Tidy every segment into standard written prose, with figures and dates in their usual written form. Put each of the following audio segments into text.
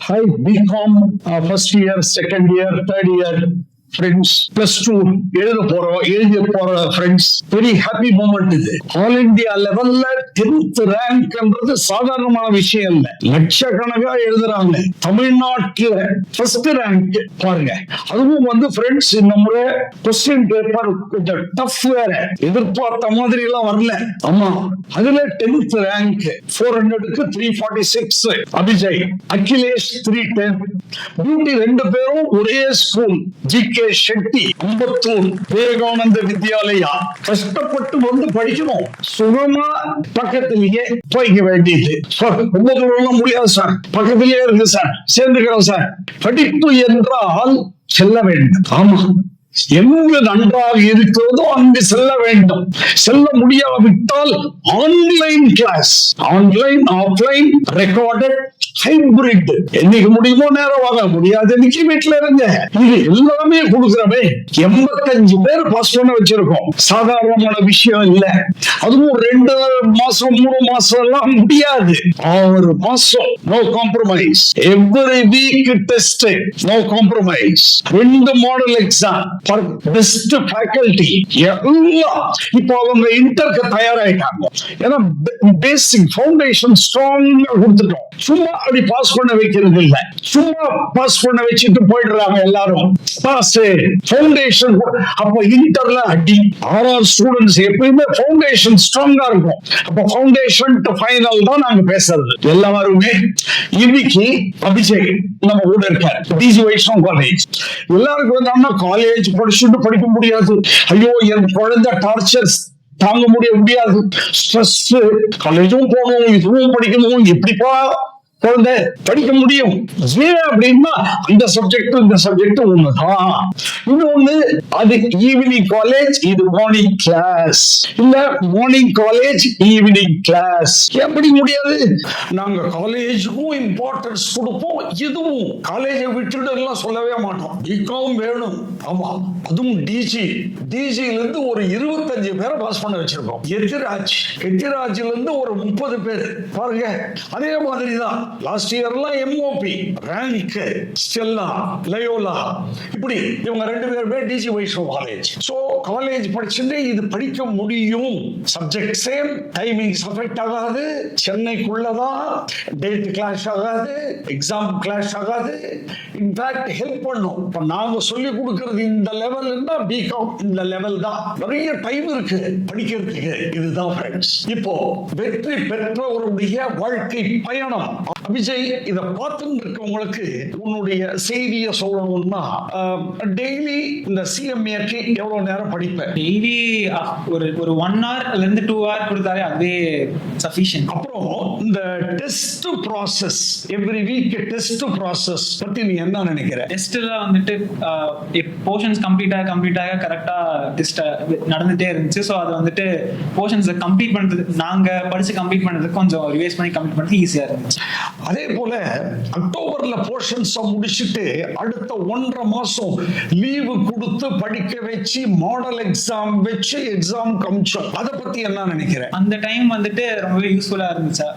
Hi, BCom, first year, second year, third year. Friends plus two எழுதிய போற friends very happy moment. இது all India லெவல்ல 10th ரேங்க்ன்றது சாதாரணமான விஷயம் இல்ல. லட்சக்கணக்கா எழுதுறாங்க. தமிழ்நாட்டுல ஃபர்ஸ்ட் ரேங்க் பாருங்க. அதுவும் வந்து ஃப்ரெண்ட்ஸ் இந்த முறை கொஸ்டின் பேப்பர் கொஞ்சம் டஃப் வேற, எதிர்பார்த்த மாதிரி எல்லாம் வரல. ஆமா, அதுல 10th rank 400க்கு 346 Abhijay, Akhilesh 310. Beauty ரெண்டு பேரும் ஒரே ஸ்கூல், ஜிகே ஷெட்டி, அம்பத்தூர் விவேகானந்த வித்யாலயா. கஷ்டப்பட்டு வந்து படிக்கணும், சுகமா பக்கத்திலேயே போய்க்க வேண்டியது. ரொம்ப தூரம் முடியாது சார், பக்கத்திலேயே இருக்கு சார், சேர்ந்துக்கிறோம் சார். படிப்பு என்றால் செல்ல வேண்டும். ஆமா, எங்கு நன்றாக இருக்கிறதோ அங்கு செல்ல வேண்டும். செல்ல முடியாவிட்டால் online class, online offline recorded hybrid, என்னைக்கு முடியுமோ நேரம் வாங்க முடியாது, இன்னைக்கு வீட்டுல இருங்க. இது எல்லாமே கொடுக்கிறவே 85 பேர் பாஸ் பண்ண வச்சிருக்கோம். சாதாரணமான விஷயம் இல்ல. அதுவும் 2 மாசம் 3 மாசம் எல்லாம் முடியாது, 6 மாசம். No compromise. Every week test, no compromise. 2 model exam, best faculty எல்லாம். இப்போ அவங்க இன்டர்க்கு தயாராயிட்டாங்க. ஏன்னா பேசிக் ஃபவுண்டேஷன் ஸ்ட்ராங்கா கொடுத்துட்டோம். சும்மா அப்படி பாஸ் பண்ண வைக்கிறது இல்ல, சும்மா பாஸ் பண்ண வச்சுட்டு போயிடுறாங்க எல்லாரும். Pass foundation. அப்ப இன்டர்ல அடி ஆர்ஆர் ஸ்டூடெண்ட்ஸ் எப்பயுமே ஃபவுண்டேஷன் ஸ்ட்ராங்கா இருக்கும். அப்ப ஃபவுண்டேஷன் டு ஃபைனல் தான் நாங்க பேசுறது எல்லாருமே. இன்னைக்கு அபிஷேக் நம்ம கூட இருக்கார், டிஜி வைஷ்ணவ் காலேஜ். எல்லாருக்கும் வந்தோம்னா காலேஜ் படிச்சுட்டு படிக்க முடியாது, ஐயோ என் குழந்தை டார்ச்சர் தாங்க முடியாது, ஸ்ட்ரெஸ், காலேஜும் போகணும், இதுவும் படிக்கணும், எப்படிப்பா குழந்தை படிக்க முடியும்? ஏன் அப்படின்னா அந்த சப்ஜெக்ட் இந்த சப்ஜெக்ட் ஒண்ணுதான். இன்னொன்னு, அது ஈவினிங் காலேஜ், இது மார்னிங் கிளாஸ், இல்ல மார்னிங் காலேஜ் ஈவினிங் கிளாஸ். எப்படி முடியாது? நாங்க காலேஜுக்கும் இம்பார்ட்டன்ஸ் கொடுப்போம், இதுவும் காலேஜை விட்டுட்டு எல்லாம் சொல்லவே மாட்டோம். பிகாம் வேணும். ஆமா, அதுவும் டிஜில இருந்து ஒரு 25 பேரை பாஸ் பண்ண வச்சிருக்கோம். எத்திராஜ்ல இருந்து ஒரு 30 பேர் பாருங்க. அதே மாதிரிதான் லாஸ்ட் இயர்லாம் எம்ஓபி ரேங்க், ஸ்டெல்லா, லயோலா, இப்படி இவங்க 2 பேருமே D G Vaishnav college. So college படிச்சுட்டு இது படிக்க முடியும். சப்ஜெக்ட் சேம், டைமிங்ஸ் அஃபெக்ட் ஆகாது, சென்னைக்குள்ளதான், டேட் கிளாஷ் ஆகாது, எக்ஸாம் கிளாஷ் ஆகாது. இன்ஃபேக்ட் ஹெல்ப் பண்ணும். இப்ப நாங்க சொல்லி கொடுக்கிறது இந்த லெவல்னா பிகாம் இந்த லெவல் தான். நிறைய டைம் இருக்கு படிக்கிறதுக்கு. இதுதான் ஃப்ரெண்ட்ஸ் இப்போ வெற்றி பெற்றவருடைய வாழ்க்கை பயணம். அபிஜய், இதை பார்த்துட்டு இருக்கவங்களுக்கு உன்னுடைய செய்தியை சொல்லணும்னா, டெய்லி இந்த சிஎம்ஏக்கு எவ்வளவு நேரம் படிப்பேன்? டெய்லி ஒரு 1 hour ல இருந்து 2 hour கொடுத்தாலே அதுவே சஃபிஷியன்ட். அப்புறம் இந்த test process, every week test process பத்தி நீ என்ன நினைக்கிற? டெஸ்ட்ல வந்துட்டு போர்ஷன்ஸ் கம்ப்ளீட் ஆக கரெக்டா டெஸ்ட் நடந்துட்டே இருந்துச்சு. ஸோ அது வந்துட்டு போர்ஷன்ஸை கம்ப்ளீட் பண்றது, நாங்க படிச்சு கம்ப்ளீட் பண்றதுக்கு கொஞ்சம் ரிவைஸ் பண்ணி கம்ப்ளீட் பண்றது ஈஸியா இருந்துச்சு. அதே போல அக்டோபர்ல போர்ஷன்ஸ் முடிச்சுட்டு அடுத்த 1.5 மாசம் லீவு கொடுத்து படிக்க வச்சு மாடல் எக்ஸாம் வச்சு எக்ஸாம் கமிச்சோம். அதை பத்தி என்ன நினைக்கிறேன்? அந்த டைம் வந்துட்டு ரொம்பவே யூஸ்ஃபுல்லா இருந்துச்சு.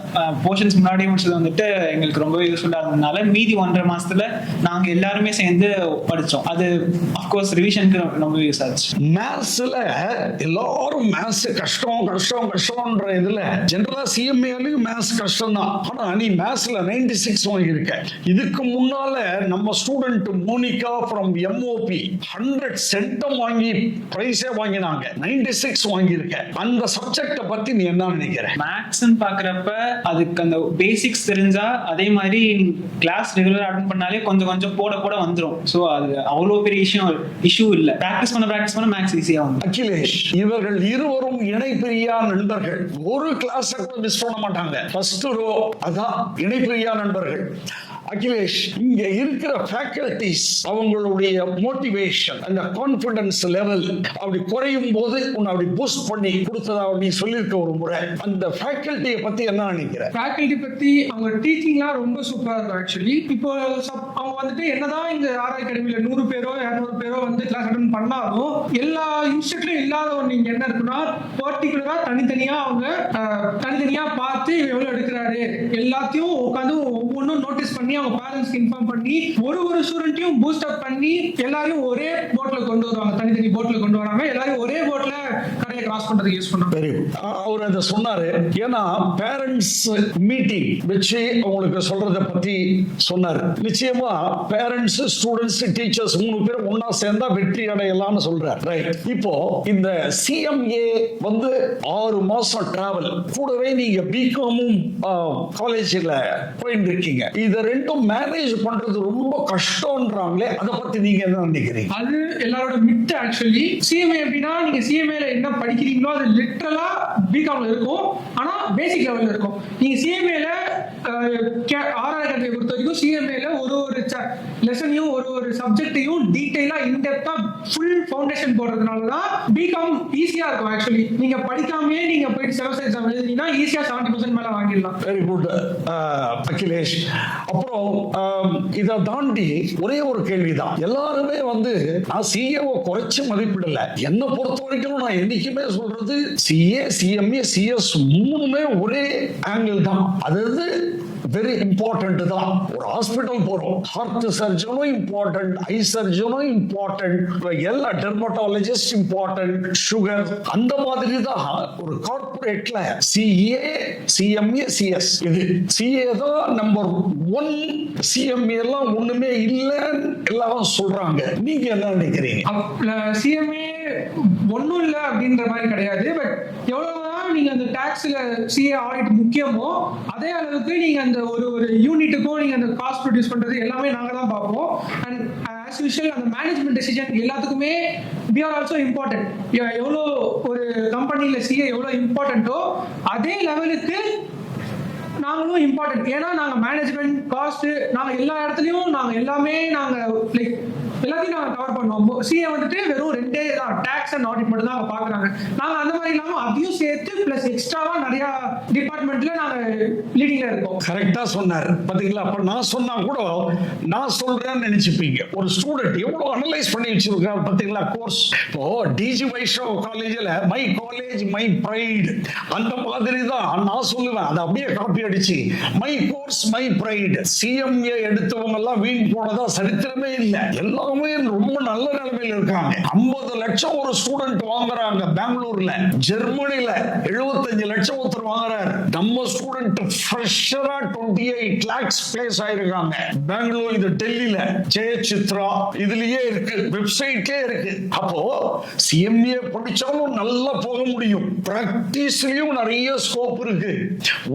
போர்ஷன்ஸ் முன்னாடி முடிச்சது வந்துட்டு எங்களுக்கு ரொம்பவே யூஸ்ஃபுல்லா இருந்ததுனால மீதி 1.5 மாசத்துல நாங்க எல்லாருமே சேர்ந்து படிச்சோம். அது அஃப்கோர்ஸ் ரிவிஷனுக்கு ரொம்ப யூஸ் ஆச்சு. மேத்ஸ்ல எல்லாரும் மேத்ஸ் கஷ்டம்ன்ற இதுல ஜெனரலா சிஎம்ஏலயும் மேத்ஸ் கஷ்டம் தான். ஆனா நீ மேத்ஸ்ல 96 வாங்கியிருக்க. இதுக்கு முன்னால நம்ம student Monika from MOP 100 centum வாங்கி பிரைஸே வாங்கினாங்க, 96 வாங்கியிருக்க. அந்த சப்ஜெக்ட பத்தி நீ என்ன நினைக்கிற? மேத்ஸ்ன்னு பாக்குறப்ப அதுக்கு அந்த பேசிக்ஸ் தெரிஞ்சா, அதே மாதிரி கிளாஸ் ரெகுலரா அட்டெண்ட் பண்ணாலே கொஞ்சம் கொஞ்சம் போட வந்துரும். சோ அது அவ்வளவு பெரிய இஷ்யூ இல்ல. பிராக்டிஸ் பண்ண மேத்ஸ் ஈஸியா வந்து. அகிலேஷ், இவர்கள் இருவரும் இணைப்பிரியா நண்பர்கள். ஒரு கிளாஸ் மிஸ் பண்ண மாட்டாங்க. ஃபர்ஸ்ட் ரோ அதான் இணைப்பிரியா நண்பர்கள். அகிலேஷ், இங்க இருக்கிற ஃபேக்கல்டிஸ் அவங்களுடைய மோட்டிவேஷன், அந்த கான்ஃபிடன்ஸ் லெவல் அப்படி குறையும் போது உன்னை அப்படி பூஸ்ட் பண்ணி கொடுத்ததா அப்படி சொல்லியிருக்க ஒரு முறை. அந்த ஃபேக்கல்ட்டியை பத்தி என்ன நினைக்கிற? ஃபேக்கல்ட்டி பத்தி அவங்க டீச்சிங்லாம் ரொம்ப சூப்பரா இருக்கும். ஆக்சுவலி இப்போ அவங்க வந்துட்டு என்னதான் இந்த ஆர் அகாடமியில 100 பேரோ 200 பேரோ வந்து கிளாஸ் அட்டெண்ட் பண்ணாலும் எல்லா இன்ஸ்டியூட்லயும் இல்லாத ஒன்று இங்க என்ன இருக்குன்னா, பர்டிகுலரா தனித்தனியா அவங்க தனித்தனியா பார்த்து எவ்வளவு எடுக்கிறாரு எல்லாத்தையும் உட்காந்து ஒவ்வொன்றும் நோட்டீஸ் பண்ணி அவங்க பேரண்ட்ஸ்க்கு இன்ஃபார்ம் பண்ணி ஒரு ஸ்டூடெண்ட்டையும் பூஸ்ட் அப் பண்ணி எல்லாரையும் ஒரே போட்ல கொண்டு வருவாங்க, தனித்தனி போட்ல கொண்டு வராங்க, எல்லாரையும் ஒரே போட்ல கரையை கிராஸ் பண்றதுக்கு யூஸ் பண்ணுவாங்க. Very good. அவர் அதை சொன்னாரு. ஏன்னா பேரண்ட்ஸ் மீட்டிங் வச்சு உங்களுக்கு சொல்றத பத்தி சொன்னாரு. நிச்சயமா பேரண்ட்ஸ், ஸ்டூடெண்ட்ஸ், டீச்சர்ஸ் 3 பேர் ஒன்னா சேர்ந்தா வெற்றி அடையலாம்னு சொல்றாரு. ரைட். இப்போ இந்த CMA வந்து 6 மாசம் டிராவல் கூடவே நீங்க பிகாமும் காலேஜ்ல போயிட்டு இருக்கீங்க. இத ரெண்டும் மேனேஜ் பண்றது ரொம்ப கஷ்டம்ன்றாங்களே, அதை பத்தி நீங்க என்ன நினைக்கிறீங்க? அது எல்லாரோட மித். ஆக்சுவலி CMA எப்படின்னா, நீங்க CMAல என்ன படிக்கிறீங்களோ அது லிட்டரலா பிகாம்ல இருக்கும், ஆனா பேசிக் லெவல்ல இருக்கும். நீங்க CMAல 6ஆவது கட்டத்தை பொறுத்த வரைக்கும் CMAல ஒரு லெசனையும் ஒரு சப்ஜெக்டையும் டீடைலா இன்டெப்தா ஃபுல் ஃபவுண்டேஷன் போடுறதுனாலதான் பிகாம் ஈஸியா இருக்கும். ஆக்சுவலி நீங்க படிக்காமயே நீங்க போயிட்டு செமஸ்டர் எக்ஸாம் எழுதினீங்கன்னா ஈஸியா 70% மேல வாங்கிடலாம். Very good Akhilesh. அப்புறம் இதை தாண்டி ஒரே ஒரு கேள்விதான். எல்லாருமே வந்து நான் CAவை குறைச்சு மதிப்பிடல. என்னை பொறுத்த வரைக்கும் நான் என்னைக்குமே சொல்றது CA, CMA, CS 3மே ஒரே ஆங்கிள் தான். அதாவது வெரி இம்பார்ட்டன்ட் தான். ஒரு ஹாஸ்பிட்டல் போறோம், ஹார்ட் சர்ஜனும் இம்பார்ட்டன்ட், ஐ சர்ஜனும் இம்பார்ட்டன்ட், எல்லா டெர்மட்டாலஜிஸ்ட் இம்பார்ட்டன்ட், சுகர், அந்த மாதிரி தான் ஒரு கார்ப்பரேட்ல CA, CMA, CS. இது CA தான் நம்பர் 1, CMA எல்லாம் ஒண்ணுமே இல்லைன்னு எல்லாரும் சொல்றாங்க. நீங்க என்ன நினைக்கிறீங்க? CMA ஒன்னும் இல்லை அப்படின்ற மாதிரி கிடையாது. பட் எவ்வளவுதான் நீங்க அந்த டாக்ஸ்ல CA ஆடிட் முக்கியமோ அதே அளவுக்கு நீங்க அந்த ஒரு யூனிட்டுக்கும் நீங்க அந்த காஸ்ட் ப்ரொடியூஸ் பண்றது எல்லாமே நாங்க தான் பார்ப்போம். அண்ட் ஆஸ் யூஷுவல் அந்த மேனேஜ்மெண்ட் டெசிஷன் எல்லாத்துக்குமே we are also important. எவ்வளோ ஒரு கம்பெனில CA எவ்வளோ இம்பார்ட்டன்ட்டோ அதே லெவலுக்கு நாங்களும் இம்பார்ட்டன்ட். ஏன்னா நாங்க மேனேஜ்மெண்ட், காஸ்ட், நாங்க எல்லா இடத்துலயும் நாங்க எல்லாமே நாங்க லைக் எல்லாத்தையும் நாங்க கவர் பண்ணுவோம். CA வந்துட்டு வெறும் 2 தான், டாக்ஸ் அண்ட் ஆடிட் மட்டும் தான் அவங்க பாக்குறாங்க. நாங்க அந்த மாதிரி இல்லாம அதையும் சேர்த்து பிளஸ் எக்ஸ்ட்ராவா நிறைய டிபார்ட்மெண்ட்ல நாங்க லீடிங்ல இருக்கோம். கரெக்டா சொன்னார் பாத்தீங்களா? அப்ப நான் சொன்னா கூட நான் சொல்றேன்னு நினைச்சுப்பீங்க. ஒரு ஸ்டூடெண்ட் எவ்வளவு அனலைஸ் பண்ணி வச்சிருக்காரு பாத்தீங்களா கோர்ஸ். இப்போ DG வைஷ்ணவ் காலேஜ்ல மை காலேஜ் மை பிரைட் அந்த மாதிரி தான் நான் சொல்லுவேன். அதை அப்படியே காப்பி அடிச்சு my course my bright. CMA எடுத்தவங்க எல்லாம் வீண் போனதா சரித்திரமே இல்லை. எல்லாமே ரொம்ப நல்ல நிலைமையில இருக்காங்க. 50 லட்சம் ஒரு ஸ்டூடெண்ட் வாங்குறாங்க பெங்களூர்ல. ஜெர்மனில 75 லட்சம் ஒருத்தர் வாங்குறாரு. நம்ம ஸ்டூடெண்ட் ஃப்ரெஷரா 28 lakhs பிளேஸ் ஆயிருக்காங்க பெங்களூர். இது டெல்லியில ஜெயசித்ரா இதுலயே இருக்கு, வெப்சைட்லயே இருக்கு. அப்போ CMA படிச்சாலும் நல்லா போக முடியும். பிராக்டிஸ்லயும் நிறைய ஸ்கோப் இருக்கு.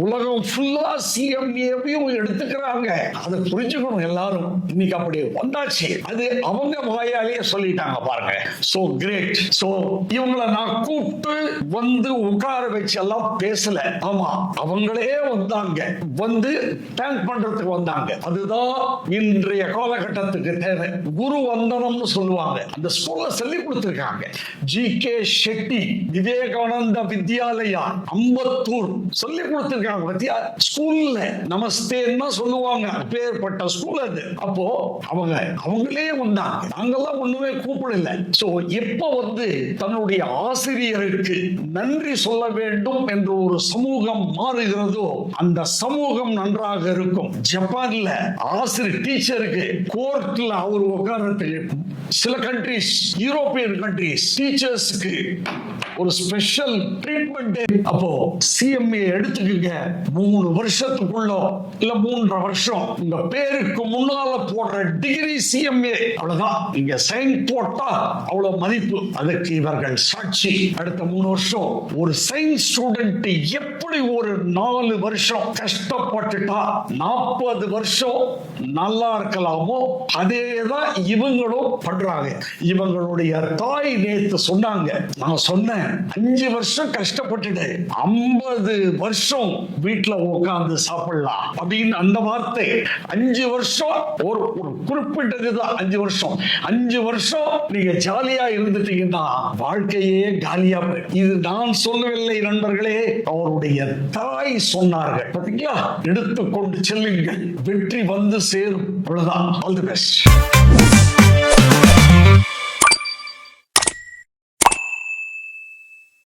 உலகம் ஃபுல்லா CMA-வையும் எடுத்துக்கிறாங்க. அதை புரிஞ்சுக்கணும் எல்லாரும். இன்னைக்கு அப்படி வந்தாச்சு. அது அவங்க வாயாலேயே சொல்லிட்டாங்க பாருங்க. So great. சோ இவங்களை நான் கூப்பிட்டு வந்து உட்கார வச்சு எல்லாம் பேசல. ஆமா, அவங்களே வந்தாங்க, வந்து தேங்க் பண்றதுக்கு வந்தாங்க. அதுதான் இன்றைய காலகட்டத்துக்கு தேவை. குரு வந்தனம்னு சொல்லுவாங்க. அந்த ஸ்கூல்ல சொல்லி கொடுத்திருக்காங்க. GK ஷெட்டி விவேகானந்த வித்யாலயா அம்பத்தூர் சொல்லி கொடுத்திருக்காங்க. ஸ்கூல்ல நமஸ்தேன்னு சொல்லுவாங்க. பேர்பட்ட ஸ்கூல் அது. அப்போ அவங்களே வந்தாங்க. நாங்கெல்லாம் ஒண்ணுமே கூப்பிடல. சோ எப்ப வந்து தன்னுடைய ஆசிரியருக்கு நன்றி சொல்ல வேண்டும் என்று ஒரு சமூகம் மாறுகிறதோ அந்த சமூகம் நன்றாக இருக்கும். ஜப்பான்ல ஆசிரியர் டீச்சருக்கு கோர்ட்ல அவர் உட்கார்றதுக்கு சில கண்ட்ரிஸ், யூரோப்பியன் கண்ட்ரிஸ் டீச்சர்ஸ்க்கு ஒரு ஸ்பெஷல் ட்ரீட்மெண்ட். அப்போ CMA எடுத்துக்கங்க. 3 வருஷத்துக்குள்ள இல்ல 3.5 வருஷம் உங்க பேருக்கு முன்னால போடுற டிகிரி CMA. அவ்வளவுதான். இங்க சைன் போட்டா அவ்வளவு மதிப்பு. அதுக்கு இவர்கள் சாட்சி. அடுத்த 3 வருஷம் ஒரு சயின்ஸ் ஸ்டூடெண்ட் எப்படி ஒரு 4 வருஷம் கஷ்டப்பட்டுட்டா 40 வருஷம் நல்லா இருக்கலாமோ அதேதான் இவங்களும் பண்றாங்க. இவங்களுடைய தாய் நேத்து சொன்னாங்க. நான் சொன்னேன் 5 வருஷம் கஷ்டப்பட்டுட்டு 50 வருஷம் வீட்டுல உட்கார்ந்து சாப்பிடலாம் அப்படின்னு. அந்த வார்த்தை 5 வருஷம் ஒரு குறிப்பிட்டதுதான். 5 வருஷம் 5 வருஷம் நீங்க ஜாலியா இருந்துட்டீங்கன்னா வாழ்க்கையே காலியா போயிடும். இது நான் சொல்லவில்லை நண்பர்களே, அவருடைய தாய் சொன்னார்கள். பாத்தீங்களா? எடுத்துக்கொண்டு செல்லுங்கள், வெற்றி வந்து சேரும். அவ்வளவுதான். All the best.